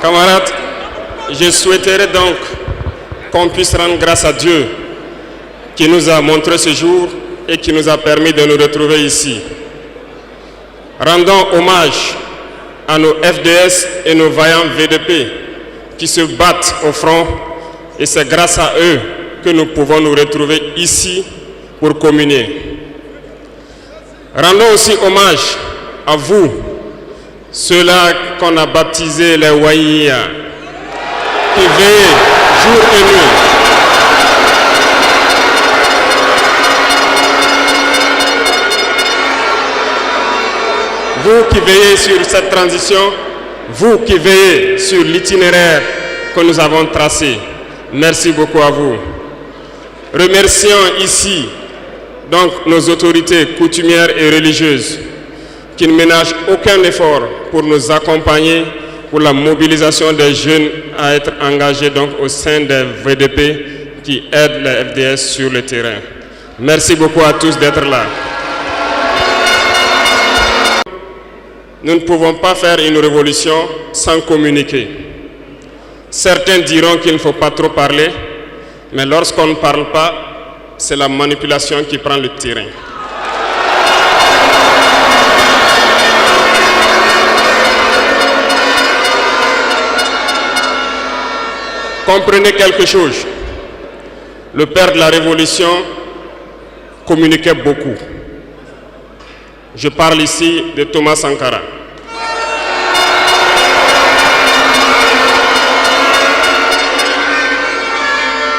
Camarades, je souhaiterais donc qu'on puisse rendre grâce à Dieu qui nous a montré ce jour et qui nous a permis de nous retrouver ici. Rendons hommage à nos FDS et nos vaillants VDP qui se battent au front, et c'est grâce à eux que nous pouvons nous retrouver ici pour communier. Rendons aussi hommage à vous, ceux-là qu'on a baptisés les Waïya, qui veillent jour et nuit. Vous qui veillez sur cette transition, vous qui veillez sur l'itinéraire que nous avons tracé, merci beaucoup à vous. Remercions ici donc nos autorités coutumières et religieuses qui ne ménagent aucun effort pour nous accompagner pour la mobilisation des jeunes à être engagés donc au sein des VDP qui aident les FDS sur le terrain. Merci beaucoup à tous d'être là. Nous ne pouvons pas faire une révolution sans communiquer. Certains diront qu'il ne faut pas trop parler, mais lorsqu'on ne parle pas, c'est la manipulation qui prend le terrain. Comprenez quelque chose. Le père de la Révolution communiquait beaucoup. Je parle ici de Thomas Sankara.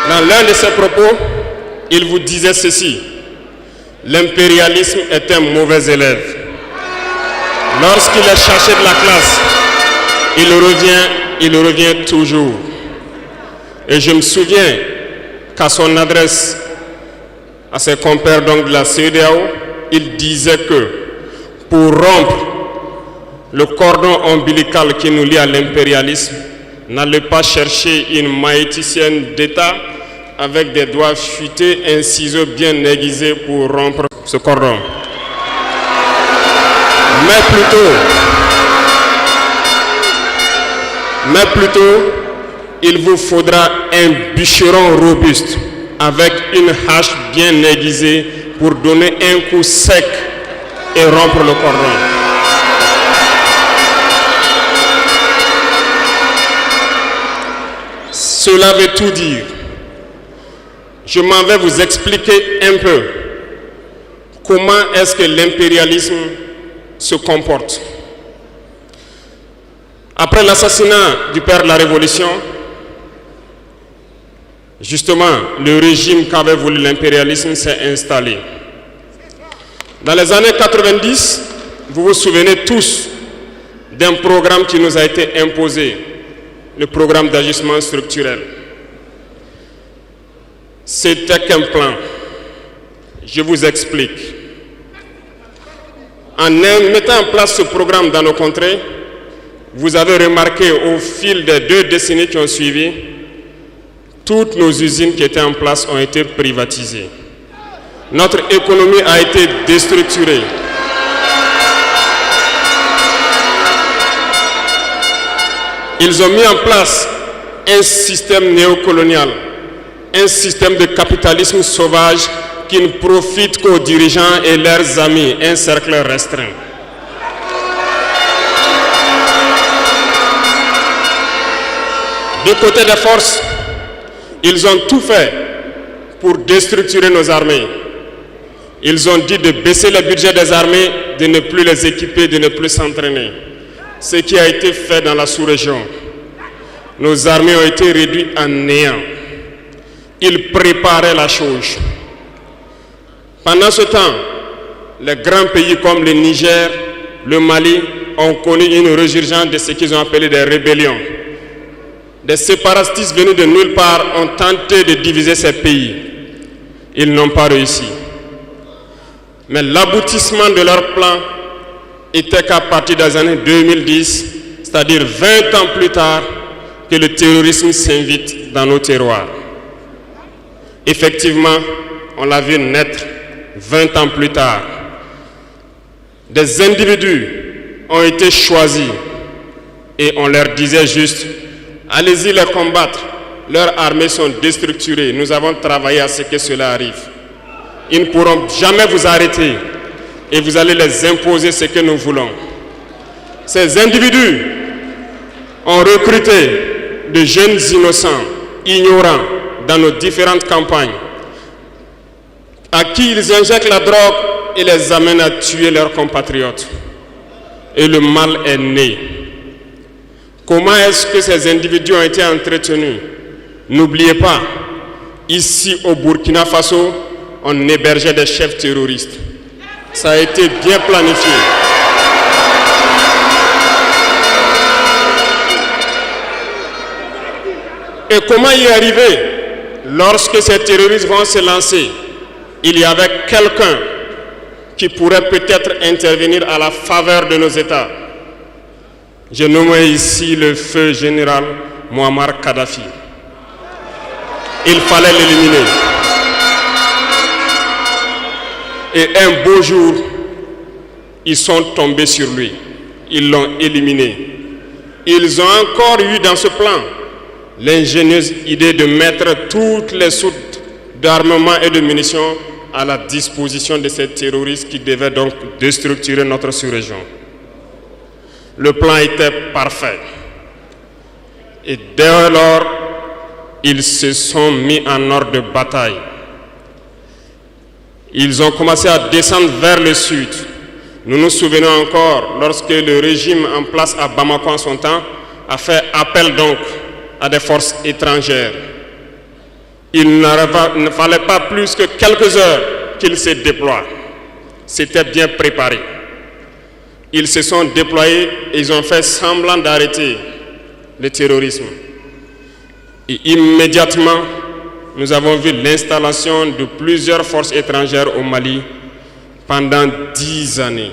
Dans l'un de ses propos, il vous disait ceci: l'impérialisme est un mauvais élève. Lorsqu'il est cherché de la classe, il revient toujours. Et je me souviens qu'à son adresse à ses compères donc de la CEDEAO, il disait que pour rompre le cordon ombilical qui nous lie à l'impérialisme, n'allez pas chercher une maïticienne d'État avec des doigts futés et un ciseau bien aiguisé pour rompre ce cordon. Mais plutôt, il vous faudra un bûcheron robuste avec une hache bien aiguisée pour donner un coup sec et rompre le cordon. Cela veut tout dire. Je m'en vais vous expliquer un peu comment est-ce que l'impérialisme se comporte. Après l'assassinat du père de la Révolution, justement, le régime qu'avait voulu l'impérialisme s'est installé. Dans les années 90, vous vous souvenez tous d'un programme qui nous a été imposé, le programme d'ajustement structurel. C'était qu'un plan. Je vous explique. En mettant en place ce programme dans nos contrées, vous avez remarqué au fil des 2 décennies qui ont suivi, toutes nos usines qui étaient en place ont été privatisées. Notre économie a été déstructurée. Ils ont mis en place un système néocolonial, un système de capitalisme sauvage qui ne profite qu'aux dirigeants et leurs amis, un cercle restreint. Du côté des forces, ils ont tout fait pour déstructurer nos armées. Ils ont dit de baisser le budget des armées, de ne plus les équiper, de ne plus s'entraîner. Ce qui a été fait dans la sous-région. Nos armées ont été réduites en néant. Ils préparaient la chose. Pendant ce temps, les grands pays comme le Niger, le Mali ont connu une résurgence de ce qu'ils ont appelé des rébellions. Des séparatistes venus de nulle part ont tenté de diviser ces pays. Ils n'ont pas réussi. Mais l'aboutissement de leur plan était qu'à partir des années 2010, c'est-à-dire 20 ans plus tard, que le terrorisme s'invite dans nos terroirs. Effectivement, on l'a vu naître 20 ans plus tard. Des individus ont été choisis Et on leur disait juste, allez-y les combattre, leurs armées sont déstructurées, nous avons travaillé à ce que cela arrive. Ils ne pourront jamais vous arrêter et vous allez les imposer ce que nous voulons. Ces individus ont recruté de jeunes innocents, ignorants, dans nos différentes campagnes, à qui ils injectent la drogue et les amènent à tuer leurs compatriotes. Et le mal est né. Comment est-ce que ces individus ont été entretenus? N'oubliez pas, ici au Burkina Faso, on hébergeait des chefs terroristes. Ça a été bien planifié. Et comment y arriver? Lorsque ces terroristes vont se lancer, il y avait quelqu'un qui pourrait peut-être intervenir à la faveur de nos États. Je nomme ici le feu général Muammar Kadhafi. Il fallait l'éliminer. Et un beau jour, ils sont tombés sur lui. Ils l'ont éliminé. Ils ont encore eu dans ce plan l'ingénieuse idée de mettre toutes les soutes d'armement et de munitions à la disposition de ces terroristes qui devaient donc déstructurer notre sous-région. Le plan était parfait. Et dès lors, ils se sont mis en ordre de bataille. Ils ont commencé à descendre vers le sud. Nous nous souvenons encore, lorsque le régime en place à Bamako en son temps a fait appel donc à des forces étrangères. Il ne fallait pas plus que quelques heures qu'ils se déploient. C'était bien préparé. Ils se sont déployés et ils ont fait semblant d'arrêter le terrorisme. Et immédiatement, nous avons vu l'installation de plusieurs forces étrangères au Mali pendant 10 années.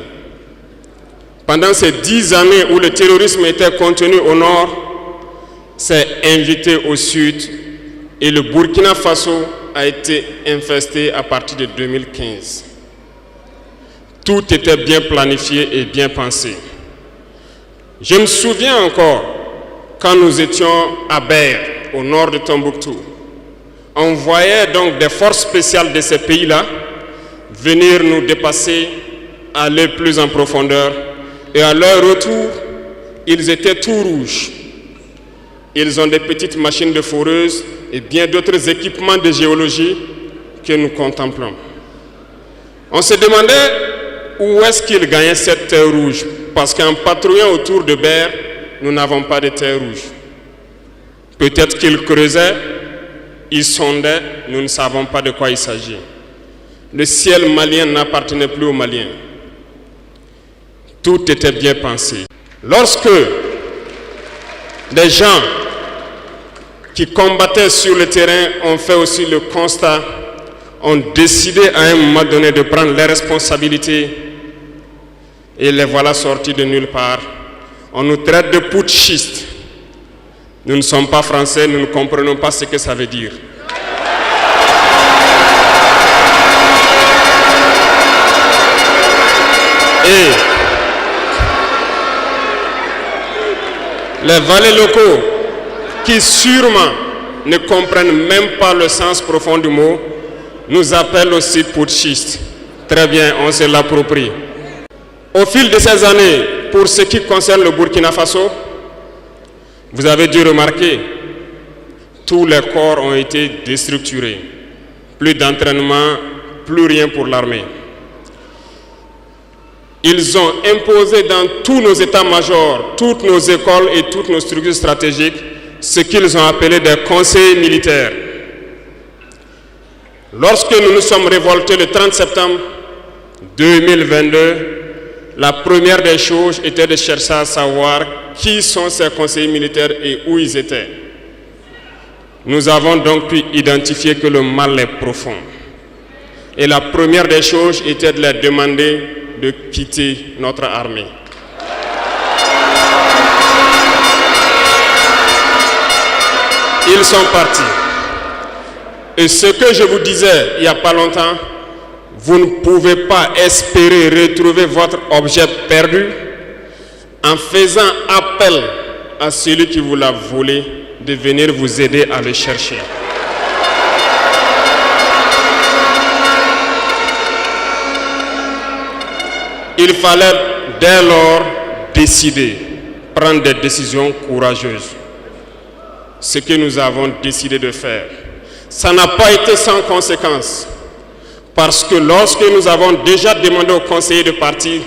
Pendant ces 10 années où le terrorisme était contenu au nord, s'est invité au sud et le Burkina Faso a été infesté à partir de 2015. Tout était bien planifié et bien pensé. Je me souviens encore quand nous étions à Ber, au nord de Tombouctou. On voyait donc des forces spéciales de ces pays-là venir nous dépasser, aller plus en profondeur. Et à leur retour, ils étaient tout rouges. Ils ont des petites machines de foreuses et bien d'autres équipements de géologie que nous contemplons. On se demandait où est-ce qu'ils gagnaient cette terre rouge, parce qu'en patrouillant autour de Ber, nous n'avons pas de terre rouge. Peut-être qu'ils creusaient, ils sondaient, nous ne savons pas de quoi il s'agit. Le ciel malien n'appartenait plus aux Maliens. Tout était bien pensé. Lorsque des gens qui combattaient sur le terrain ont fait aussi le constat, ont décidé à un moment donné de prendre les responsabilités et les voilà sortis de nulle part. On nous traite de putschistes. Nous ne sommes pas français, nous ne comprenons pas ce que ça veut dire. Et les valets locaux, qui sûrement ne comprennent même pas le sens profond du mot, nous appellent aussi putschistes. Très bien, on se l'approprie. Au fil de ces années, pour ce qui concerne le Burkina Faso, vous avez dû remarquer, tous les corps ont été déstructurés. Plus d'entraînement, plus rien pour l'armée. Ils ont imposé dans tous nos états-majors, toutes nos écoles et toutes nos structures stratégiques, ce qu'ils ont appelé des conseils militaires. Lorsque nous nous sommes révoltés le 30 septembre 2022, la première des choses était de chercher à savoir qui sont ces conseillers militaires et où ils étaient. Nous avons donc pu identifier que le mal est profond. Et la première des choses était de leur demander de quitter notre armée. Ils sont partis. Et ce que je vous disais il n'y a pas longtemps, vous ne pouvez pas espérer retrouver votre objet perdu en faisant appel à celui qui vous l'a volé de venir vous aider à le chercher. Il fallait dès lors décider, prendre des décisions courageuses. Ce que nous avons décidé de faire. Ça n'a pas été sans conséquence. Parce que lorsque nous avons déjà demandé aux conseillers de partir,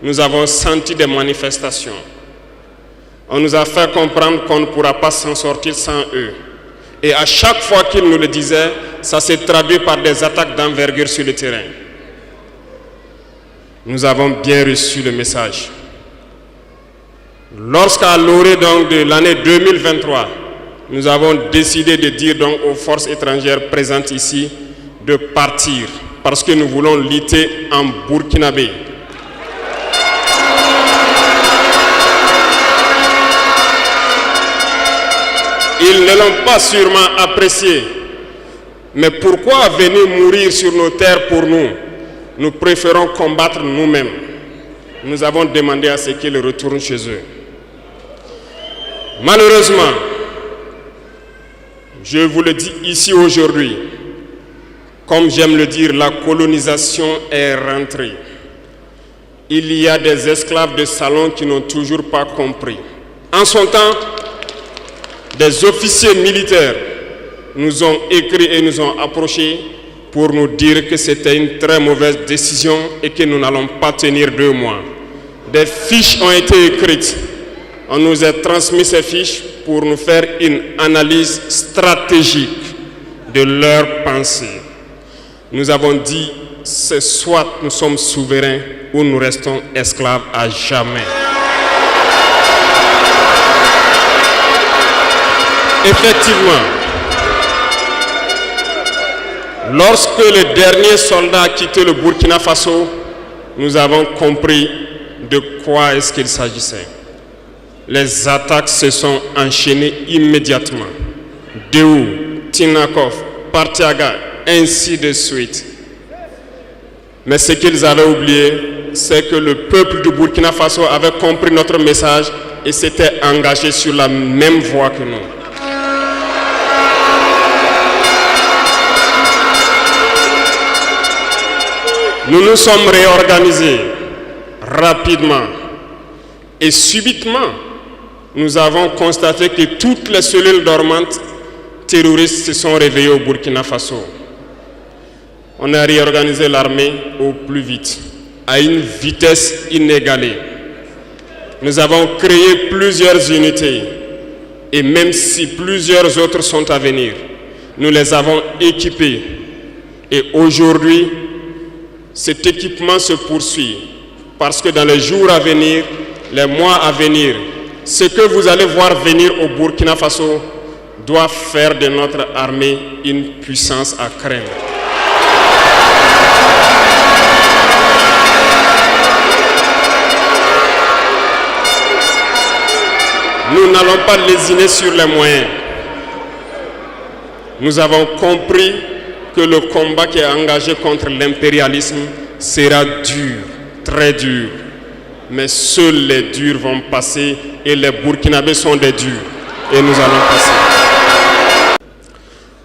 nous avons senti des manifestations. On nous a fait comprendre qu'on ne pourra pas s'en sortir sans eux. Et à chaque fois qu'ils nous le disaient, ça s'est traduit par des attaques d'envergure sur le terrain. Nous avons bien reçu le message. Lorsqu'à l'orée donc de l'année 2023, nous avons décidé de dire donc aux forces étrangères présentes ici de partir parce que nous voulons lutter en burkinabé. Ils ne l'ont pas sûrement apprécié. Mais pourquoi venir mourir sur nos terres pour nous? Nous préférons combattre nous-mêmes. Nous avons demandé à ce qu'ils retournent chez eux. Malheureusement, je vous le dis ici aujourd'hui, comme j'aime le dire, la colonisation est rentrée. Il y a des esclaves de salon qui n'ont toujours pas compris. En son temps, des officiers militaires nous ont écrit et nous ont approchés pour nous dire que c'était une très mauvaise décision et que nous n'allons pas tenir 2 mois. Des fiches ont été écrites. On nous a transmis ces fiches pour nous faire une analyse stratégique de leurs pensées. Nous avons dit, c'est soit nous sommes souverains ou nous restons esclaves à jamais. Effectivement, lorsque le dernier soldat a quitté le Burkina Faso, nous avons compris de quoi est-ce qu'il s'agissait. Les attaques se sont enchaînées immédiatement. Déou, Tinakov, Partiaga, ainsi de suite. Mais ce qu'ils avaient oublié, c'est que le peuple du Burkina Faso avait compris notre message et s'était engagé sur la même voie que nous. Nous nous sommes réorganisés rapidement et subitement, nous avons constaté que toutes les cellules dormantes terroristes se sont réveillées au Burkina Faso. On a réorganisé l'armée au plus vite, à une vitesse inégalée. Nous avons créé plusieurs unités et même si plusieurs autres sont à venir, nous les avons équipées. Et aujourd'hui, cet équipement se poursuit parce que dans les jours à venir, les mois à venir, ce que vous allez voir venir au Burkina Faso doit faire de notre armée une puissance à craindre. Nous n'allons pas lésiner sur les moyens. Nous avons compris que le combat qui est engagé contre l'impérialisme sera dur, très dur. Mais seuls les durs vont passer et les Burkinabés sont des durs. Et nous allons passer.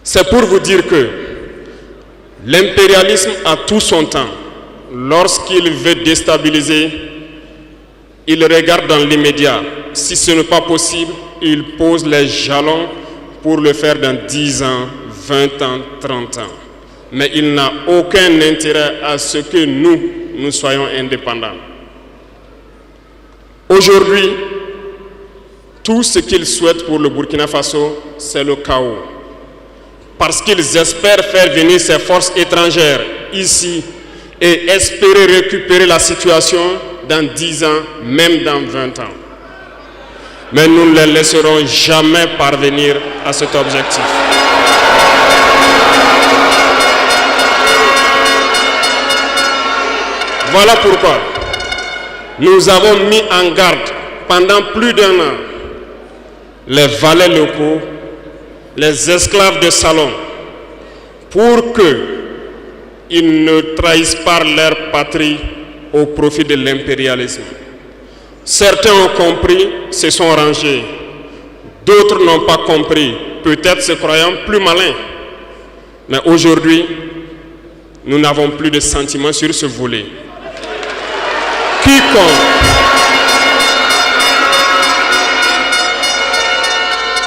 C'est pour vous dire que l'impérialisme a tout son temps. Lorsqu'il veut déstabiliser, il regarde dans l'immédiat. Si ce n'est pas possible, il pose les jalons pour le faire dans 10 ans, 20 ans, 30 ans. Mais il n'a aucun intérêt à ce que nous soyons indépendants. Aujourd'hui, tout ce qu'ils souhaitent pour le Burkina Faso, c'est le chaos. Parce qu'ils espèrent faire venir ces forces étrangères ici et espérer récupérer la situation dans 10 ans, même dans 20 ans. Mais nous ne les laisserons jamais parvenir à cet objectif. Voilà pourquoi nous avons mis en garde pendant plus d'1 an les valets locaux, les esclaves de salon, pour qu'ils ne trahissent pas leur patrie au profit de l'impérialisme. Certains ont compris, se sont rangés. D'autres n'ont pas compris, peut-être se croyant plus malins. Mais aujourd'hui, nous n'avons plus de sentiments sur ce volet.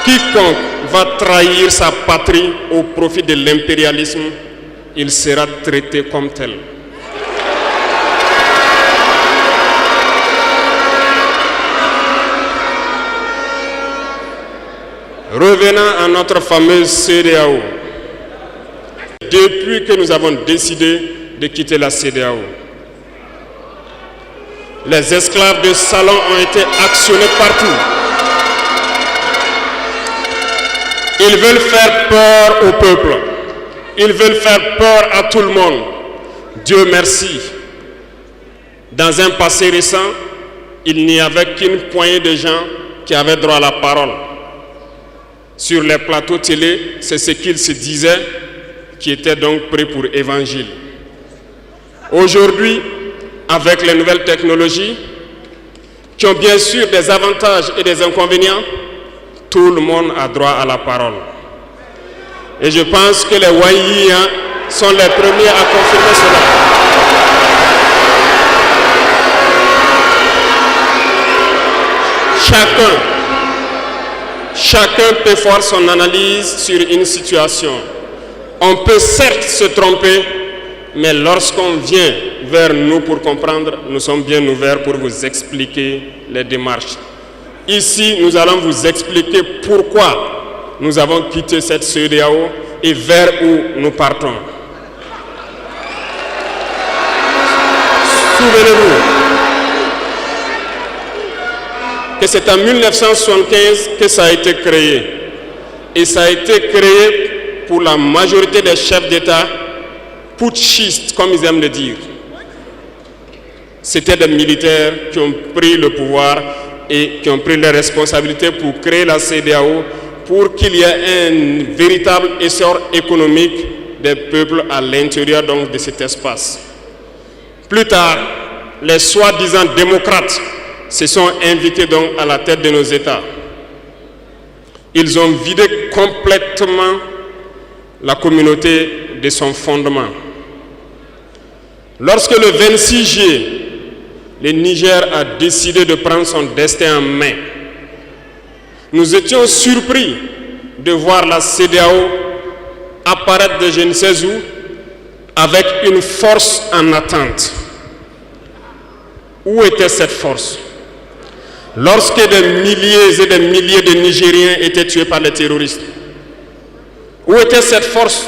Quiconque va trahir sa patrie au profit de l'impérialisme, il sera traité comme tel. Revenant à notre fameuse CEDEAO. Depuis que nous avons décidé de quitter la CEDEAO, les esclaves de salon ont été actionnés partout. Ils veulent faire peur au peuple. Ils veulent faire peur à tout le monde. Dieu merci. Dans un passé récent, il n'y avait qu'une poignée de gens qui avaient droit à la parole. Sur les plateaux télé, c'est ce qu'ils se disaient qui étaient donc prêts pour évangile. Aujourd'hui, avec les nouvelles technologies, qui ont bien sûr des avantages et des inconvénients, tout le monde a droit à la parole. Et je pense que les Wanyis sont les premiers à confirmer cela. Chacun peut faire son analyse sur une situation. On peut certes se tromper, mais lorsqu'on vient vers nous pour comprendre, nous sommes bien ouverts pour vous expliquer les démarches. Ici, nous allons vous expliquer pourquoi nous avons quitté cette CEDEAO et vers où nous partons. Souvenez-vous que c'est en 1975 que ça a été créé. Et ça a été créé pour la majorité des chefs d'État putschistes, comme ils aiment le dire. C'était des militaires qui ont pris le pouvoir et qui ont pris les responsabilités pour créer la CEDEAO, pour qu'il y ait un véritable essor économique des peuples à l'intérieur donc de cet espace. Plus tard, les soi-disant démocrates se sont invités donc à la tête de nos États. Ils ont vidé complètement la communauté de son fondement. Lorsque le 26 juillet, le Niger a décidé de prendre son destin en main, nous étions surpris de voir la CEDEAO apparaître de je ne sais où avec une force en attente. Où était cette force? Lorsque des milliers et des milliers de Nigériens étaient tués par les terroristes, où était cette force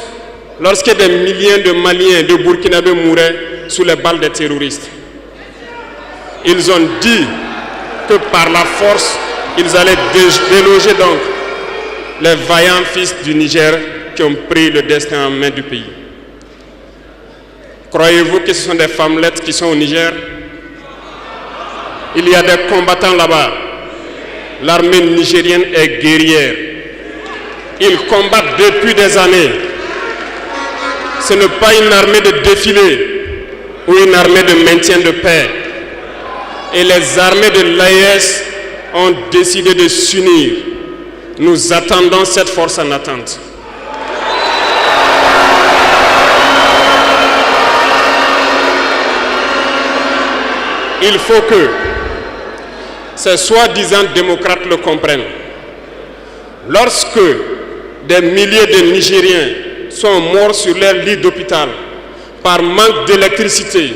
lorsque des milliers de Maliens, de Burkinabés mouraient sous les balles des terroristes? Ils ont dit que par la force, ils allaient déloger donc les vaillants fils du Niger qui ont pris le destin en main du pays. Croyez-vous que ce sont des femmelettes qui sont au Niger? Il y a des combattants là-bas. L'armée nigérienne est guerrière. Ils combattent depuis des années. Ce n'est pas une armée de défilé ou une armée de maintien de paix. Et les armées de l'AES ont décidé de s'unir. Nous attendons cette force en attente. Il faut que ces soi-disant démocrates le comprennent. Lorsque des milliers de Nigériens sont morts sur leur lit d'hôpital par manque d'électricité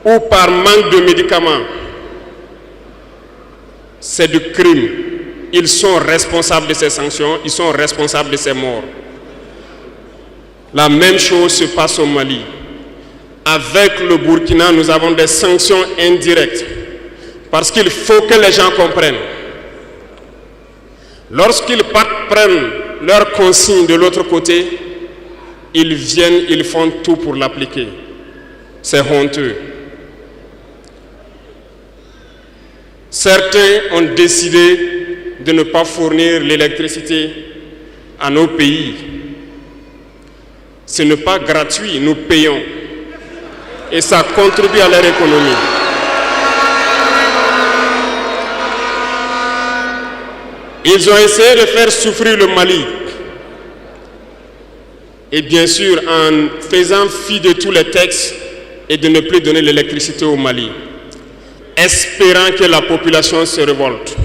ou par manque de médicaments, c'est du crime. Ils sont responsables de ces sanctions, ils sont responsables de ces morts. La même chose se passe au Mali. Avec le Burkina, nous avons des sanctions indirectes. Parce qu'il faut que les gens comprennent. Lorsqu'ils partent prennent leurs consignes de l'autre côté, ils viennent, ils font tout pour l'appliquer. C'est honteux. Certains ont décidé de ne pas fournir l'électricité à nos pays. Ce n'est pas gratuit, nous payons. Et ça contribue à leur économie. Ils ont essayé de faire souffrir le Mali. Et bien sûr, en faisant fi de tous les textes et de ne plus donner l'électricité au Mali, espérant que la population se révolte.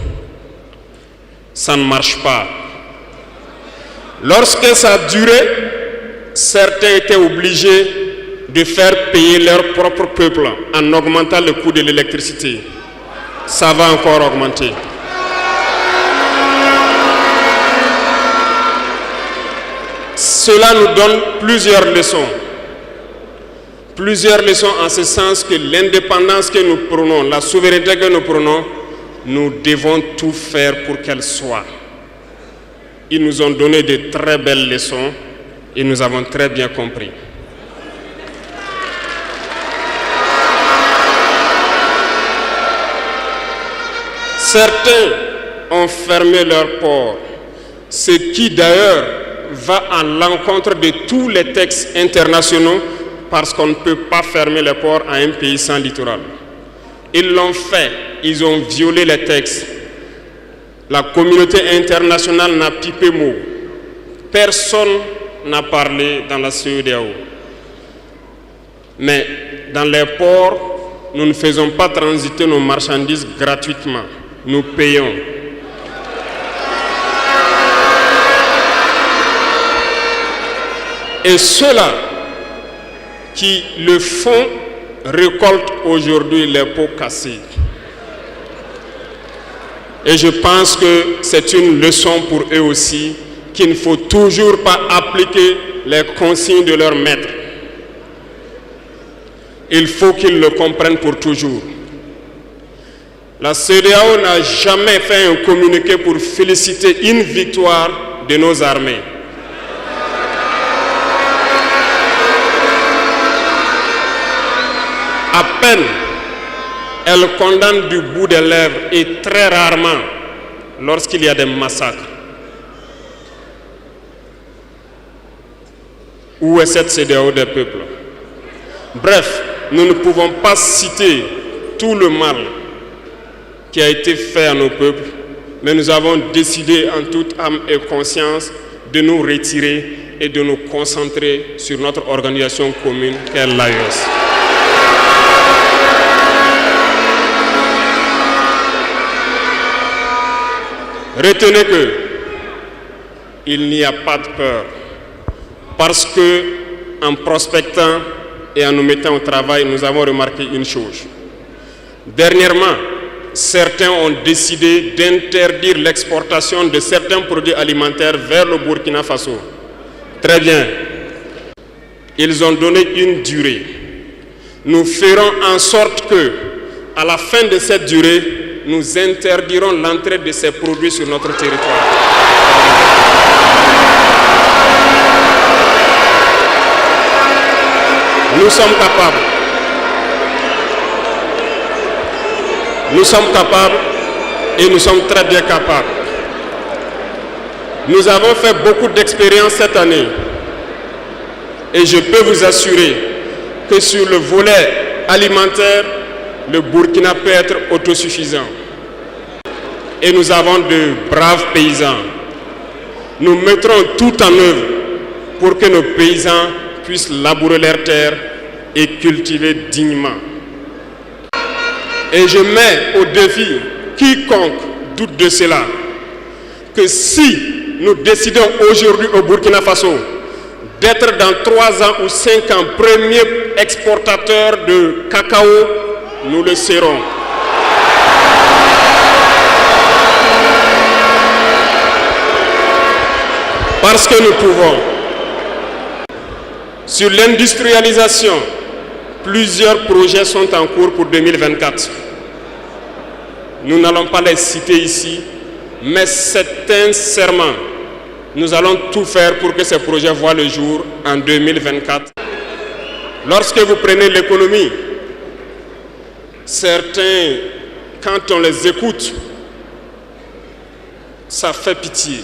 Ça ne marche pas. Lorsque ça a duré, certains étaient obligés de faire payer leur propre peuple en augmentant le coût de l'électricité. Ça va encore augmenter. Cela nous donne plusieurs leçons. Plusieurs leçons en ce sens que l'indépendance que nous prenons, la souveraineté que nous prenons, nous devons tout faire pour qu'elle soit. Ils nous ont donné de très belles leçons et nous avons très bien compris. Certains ont fermé leurs ports, ce qui d'ailleurs va à l'encontre de tous les textes internationaux parce qu'on ne peut pas fermer les ports à un pays sans littoral. Ils l'ont fait, ils ont violé les textes. La communauté internationale n'a pipé mot. Personne n'a parlé dans la CEDEAO. Mais dans les ports, nous ne faisons pas transiter nos marchandises gratuitement. Nous payons. Et ceux-là qui le font récoltent aujourd'hui les pots cassés. Et je pense que c'est une leçon pour eux aussi, qu'il ne faut toujours pas appliquer les consignes de leur maître. Il faut qu'ils le comprennent pour toujours. La CEDEAO n'a jamais fait un communiqué pour féliciter une victoire de nos armées. À peine, elle condamne du bout des lèvres et très rarement lorsqu'il y a des massacres. Où est cette CEDEAO des peuples? Bref, nous ne pouvons pas citer tout le mal qui a été fait à nos peuples, mais nous avons décidé en toute âme et conscience de nous retirer et de nous concentrer sur notre organisation commune qu'est l'AES. Retenez que il n'y a pas de peur, parce que en prospectant et en nous mettant au travail, nous avons remarqué une chose. Dernièrement, certains ont décidé d'interdire l'exportation de certains produits alimentaires vers le Burkina Faso. Très bien. Ils ont donné une durée. Nous ferons en sorte que, à la fin de cette durée, nous interdirons l'entrée de ces produits sur notre territoire. Nous sommes capables. Nous sommes capables et nous sommes très bien capables. Nous avons fait beaucoup d'expériences cette année et je peux vous assurer que sur le volet alimentaire, le Burkina peut être autosuffisant. Et nous avons de braves paysans. Nous mettrons tout en œuvre pour que nos paysans puissent labourer leurs terres et cultiver dignement. Et je mets au défi quiconque doute de cela, que si nous décidons aujourd'hui au Burkina Faso d'être dans 3 ans ou 5 ans premier exportateur de cacao, nous le serons. Parce que nous pouvons. Sur l'industrialisation, plusieurs projets sont en cours pour 2024. Nous n'allons pas les citer ici, mais sincèrement, nous allons tout faire pour que ces projets voient le jour en 2024. Lorsque vous prenez l'économie, certains, quand on les écoute, ça fait pitié.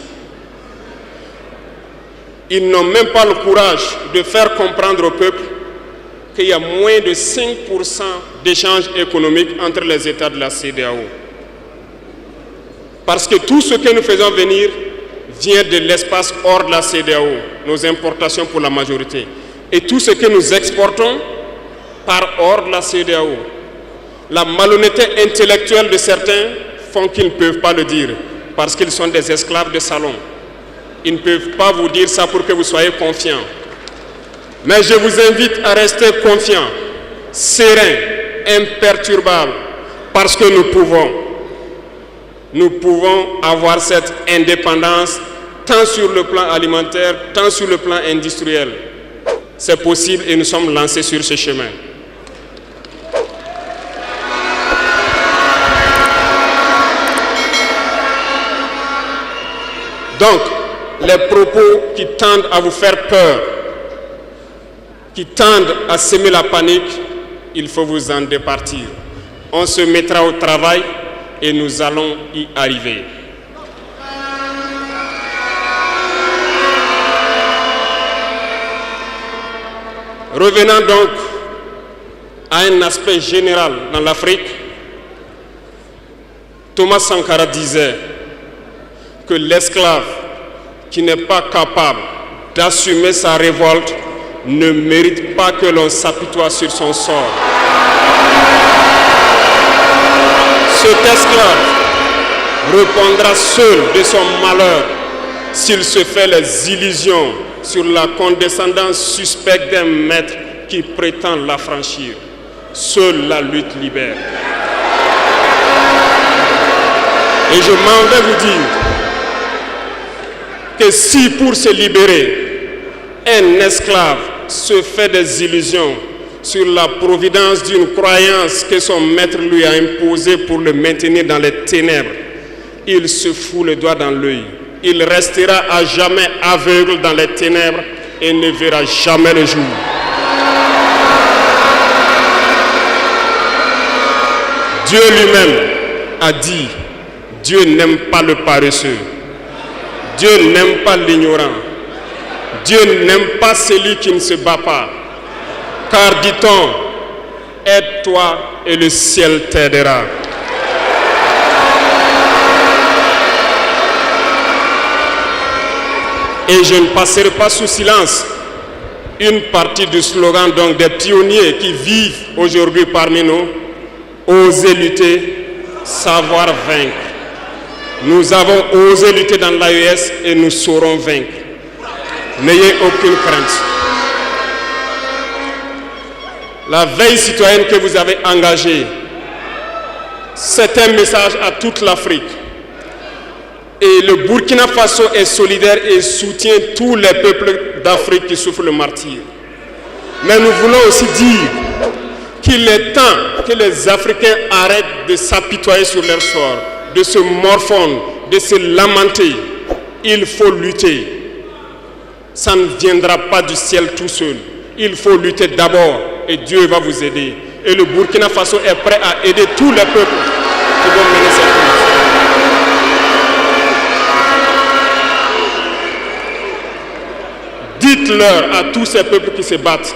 Ils n'ont même pas le courage de faire comprendre au peuple qu'il y a moins de 5% d'échanges économiques entre les États de la CEDEAO. Parce que tout ce que nous faisons venir vient de l'espace hors de la CEDEAO, nos importations pour la majorité. Et tout ce que nous exportons part hors de la CEDEAO. La malhonnêteté intellectuelle de certains font qu'ils ne peuvent pas le dire, parce qu'ils sont des esclaves de salon. Ils ne peuvent pas vous dire ça pour que vous soyez confiants. Mais je vous invite à rester confiants, sereins, imperturbables, parce que nous pouvons avoir cette indépendance tant sur le plan alimentaire, tant sur le plan industriel. C'est possible et nous sommes lancés sur ce chemin. Donc, les propos qui tendent à vous faire peur, qui tendent à semer la panique, il faut vous en départir. On se mettra au travail et nous allons y arriver. Revenons donc à un aspect général dans l'Afrique. Thomas Sankara disait que l'esclave qui n'est pas capable d'assumer sa révolte ne mérite pas que l'on s'apitoie sur son sort. Cet esclave répondra seul de son malheur s'il se fait les illusions sur la condescendance suspecte d'un maître qui prétend l'affranchir. Seule la lutte libère. Et je m'en vais vous dire que si pour se libérer, un esclave se fait des illusions sur la providence d'une croyance que son maître lui a imposée pour le maintenir dans les ténèbres, il se fout le doigt dans l'œil. Il restera à jamais aveugle dans les ténèbres et ne verra jamais le jour. Dieu lui-même a dit, Dieu n'aime pas le paresseux. Dieu n'aime pas l'ignorant. Dieu n'aime pas celui qui ne se bat pas. Car dit-on, aide-toi et le ciel t'aidera. Et je ne passerai pas sous silence une partie du slogan donc des pionniers qui vivent aujourd'hui parmi nous. Oser lutter, savoir vaincre. Nous avons osé lutter dans l'AES et nous saurons vaincre. N'ayez aucune crainte. La veille citoyenne que vous avez engagée, c'est un message à toute l'Afrique. Et le Burkina Faso est solidaire et soutient tous les peuples d'Afrique qui souffrent le martyre. Mais nous voulons aussi dire qu'il est temps que les Africains arrêtent de s'apitoyer sur leur sort, de se morfondre, de se lamenter. Il faut lutter. Ça ne viendra pas du ciel tout seul. Il faut lutter d'abord et Dieu va vous aider. Et le Burkina Faso est prêt à aider tous les peuples qui vont mener cette lutte. Dites-leur à tous ces peuples qui se battent,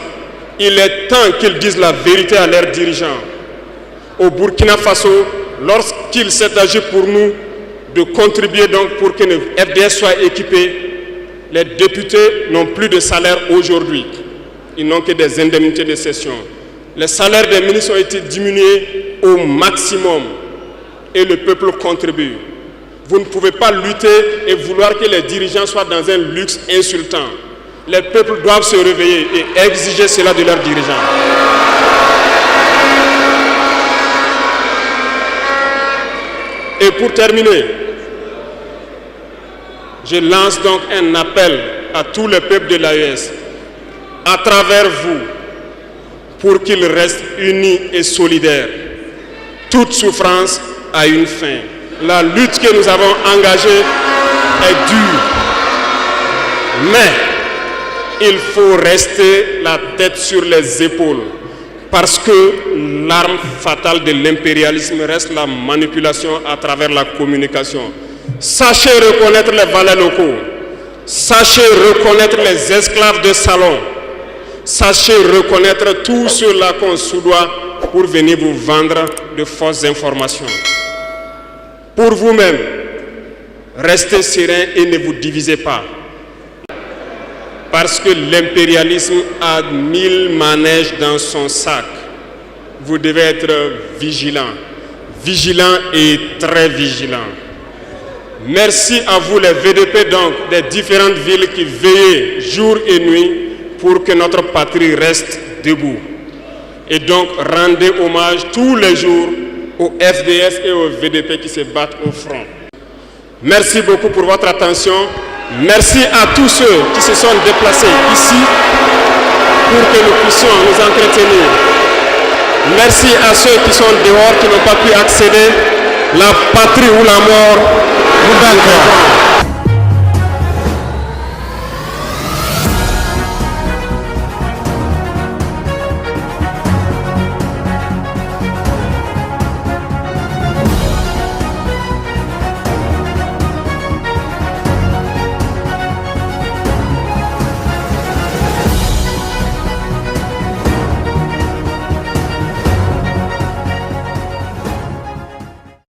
il est temps qu'ils disent la vérité à leurs dirigeants. Au Burkina Faso, lorsqu'il s'est agi pour nous de contribuer donc pour que le FDS soit équipé, les députés n'ont plus de salaire aujourd'hui. Ils n'ont que des indemnités de session. Les salaires des ministres ont été diminués au maximum et le peuple contribue. Vous ne pouvez pas lutter et vouloir que les dirigeants soient dans un luxe insultant. Les peuples doivent se réveiller et exiger cela de leurs dirigeants. Et pour terminer, je lance donc un appel à tous les peuples de l'AES, à travers vous, pour qu'ils restent unis et solidaires. Toute souffrance a une fin. La lutte que nous avons engagée est dure, mais il faut rester la tête sur les épaules, parce que l'arme fatale de l'impérialisme reste la manipulation à travers la communication. Sachez reconnaître les valets locaux, sachez reconnaître les esclaves de salon, sachez reconnaître tout cela qu'on soudoie pour venir vous vendre de fausses informations. Pour vous-même, restez sereins et ne vous divisez pas. Parce que l'impérialisme a 1000 manèges dans son sac. Vous devez être vigilants. Vigilants et très vigilants. Merci à vous les VDP donc des différentes villes qui veillent jour et nuit pour que notre patrie reste debout. Et donc rendez hommage tous les jours aux FDS et aux VDP qui se battent au front. Merci beaucoup pour votre attention. Merci à tous ceux qui se sont déplacés ici pour que nous puissions nous entretenir. Merci à ceux qui sont dehors, qui n'ont pas pu accéder. La patrie ou la mort, nous